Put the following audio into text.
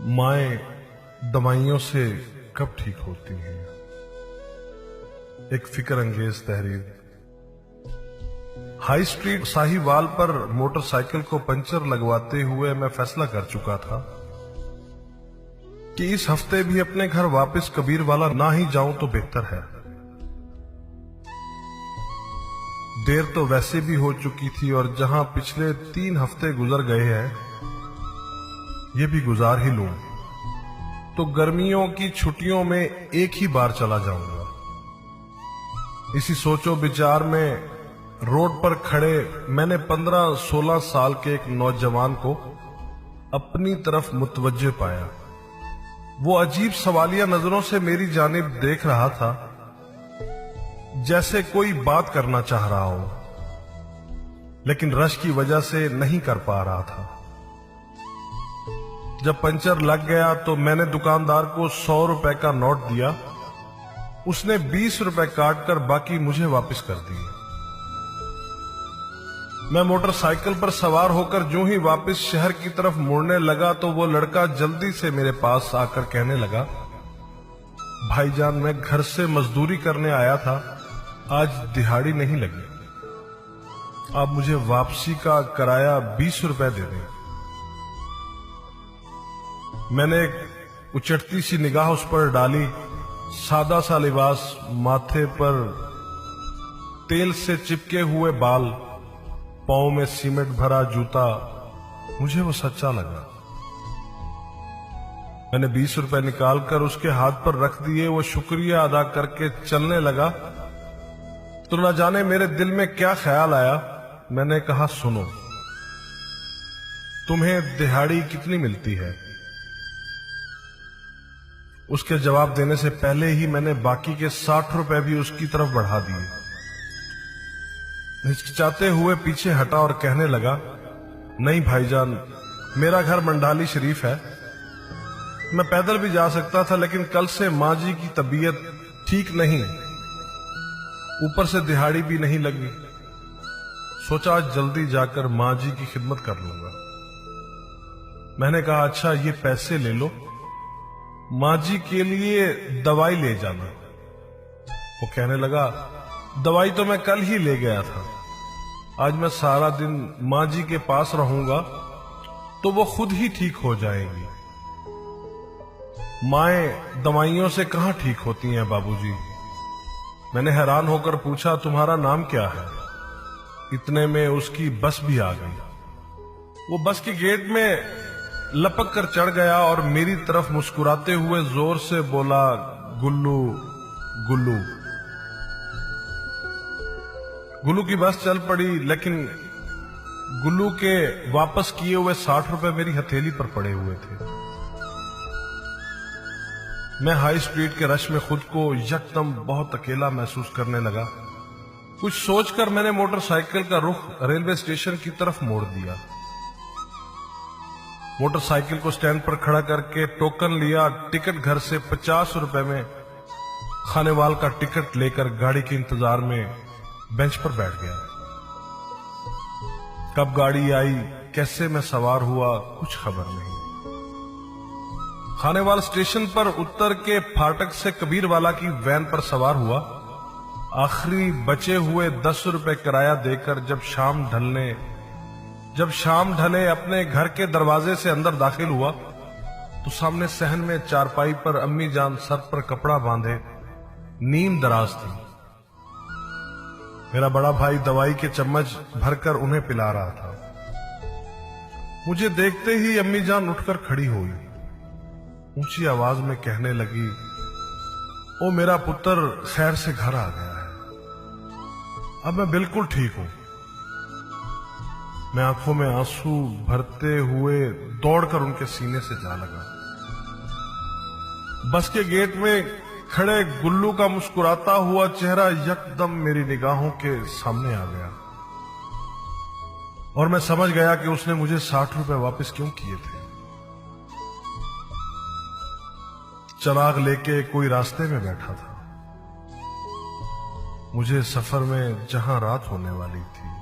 माएँ दवाइयों से कब ठीक होती हैं। एक फिक्र अंगेज तहरीर। हाई स्ट्रीट साहिवाल पर मोटरसाइकिल को पंचर लगवाते हुए मैं फैसला कर चुका था कि इस हफ्ते भी अपने घर वापस कबीरवाला ना ही जाऊं तो बेहतर है। देर तो वैसे भी हो चुकी थी और जहां पिछले 3 हफ्ते गुजर गए हैं, ये भी गुजार ही लूं तो गर्मियों की छुट्टियों में एक ही बार चला जाऊंगा। इसी सोचो विचार में रोड पर खड़े मैंने 15-16 साल के एक नौजवान को अपनी तरफ मुतवज्जे पाया। वो अजीब सवालिया नजरों से मेरी जानिब देख रहा था, जैसे कोई बात करना चाह रहा हो, लेकिन रश की वजह से नहीं कर पा रहा था। जब पंचर लग गया तो मैंने दुकानदार को 100 रुपए का नोट दिया। उसने 20 रुपए काट कर बाकी मुझे वापस कर दिए। मैं मोटरसाइकिल पर सवार होकर जो ही वापस शहर की तरफ मुड़ने लगा तो वो लड़का जल्दी से मेरे पास आकर कहने लगा, भाईजान मैं घर से मजदूरी करने आया था, आज दिहाड़ी नहीं लगी, आप मुझे वापसी का किराया 20 रुपए दे दें। मैंने एक उचटती सी निगाह उस पर डाली। सादा सा लिबास, माथे पर तेल से चिपके हुए बाल, पांव में सीमेंट भरा जूता, मुझे वो सच्चा लगा। मैंने 20 रुपए निकालकर उसके हाथ पर रख दिए। वो शुक्रिया अदा करके चलने लगा तो न जाने मेरे दिल में क्या ख्याल आया। मैंने कहा, सुनो, तुम्हें दिहाड़ी कितनी मिलती है? उसके जवाब देने से पहले ही मैंने बाकी के 60 रुपए भी उसकी तरफ बढ़ा दिए। हिचकिचाते हुए पीछे हटा और कहने लगा, नहीं भाईजान, मेरा घर मंडाली शरीफ है, मैं पैदल भी जा सकता था, लेकिन कल से माँ जी की तबीयत ठीक नहीं, ऊपर से दिहाड़ी भी नहीं लगी, सोचा आज जल्दी जाकर माँ जी की खिदमत कर लूंगा। मैंने कहा, अच्छा ये पैसे ले लो, माँ जी के लिए दवाई ले जाना। वो कहने लगा, दवाई तो मैं कल ही ले गया था, आज मैं सारा दिन माँ जी के पास रहूंगा तो वो खुद ही ठीक हो जाएंगी। माएं दवाइयों से कहां ठीक होती हैं बाबूजी? मैंने हैरान होकर पूछा, तुम्हारा नाम क्या है? इतने में उसकी बस भी आ गई। वो बस के गेट में लपक कर चढ़ गया और मेरी तरफ मुस्कुराते हुए जोर से बोला, गुल्लू गुल्लू। गुल्लू की बस चल पड़ी, लेकिन गुल्लू के वापस किए हुए 60 रुपए मेरी हथेली पर पड़े हुए थे। मैं हाई स्ट्रीट के रश में खुद को यकदम बहुत अकेला महसूस करने लगा। कुछ सोचकर मैंने मोटरसाइकिल का रुख रेलवे स्टेशन की तरफ मोड़ दिया। मोटरसाइकिल को स्टैंड पर खड़ा करके टोकन लिया। टिकट घर से 50 रुपए में खानेवाल का टिकट लेकर गाड़ी के इंतजार में बेंच पर बैठ गया। कब गाड़ी आई, कैसे मैं सवार हुआ, कुछ खबर नहीं। खानेवाल स्टेशन पर उतर के फाटक से कबीरवाला की वैन पर सवार हुआ। आखिरी बचे हुए 10 रुपए किराया देकर जब शाम ढले अपने घर के दरवाजे से अंदर दाखिल हुआ तो सामने सहन में चारपाई पर अम्मी जान सर पर कपड़ा बांधे नींद दराज थी। मेरा बड़ा भाई दवाई के चम्मच भरकर उन्हें पिला रहा था। मुझे देखते ही अम्मी जान उठकर खड़ी हुई, ऊंची आवाज में कहने लगी, ओ मेरा पुत्र खैर से घर आ गया है, अब मैं बिल्कुल ठीक हूं। मैं आंखों में आंसू भरते हुए दौड़कर उनके सीने से जा लगा। बस के गेट में खड़े गुल्लू का मुस्कुराता हुआ चेहरा यकदम मेरी निगाहों के सामने आ गया और मैं समझ गया कि उसने मुझे 60 रुपए वापस क्यों किए थे। चिराग लेके कोई रास्ते में बैठा था। मुझे सफर में जहां रात होने वाली थी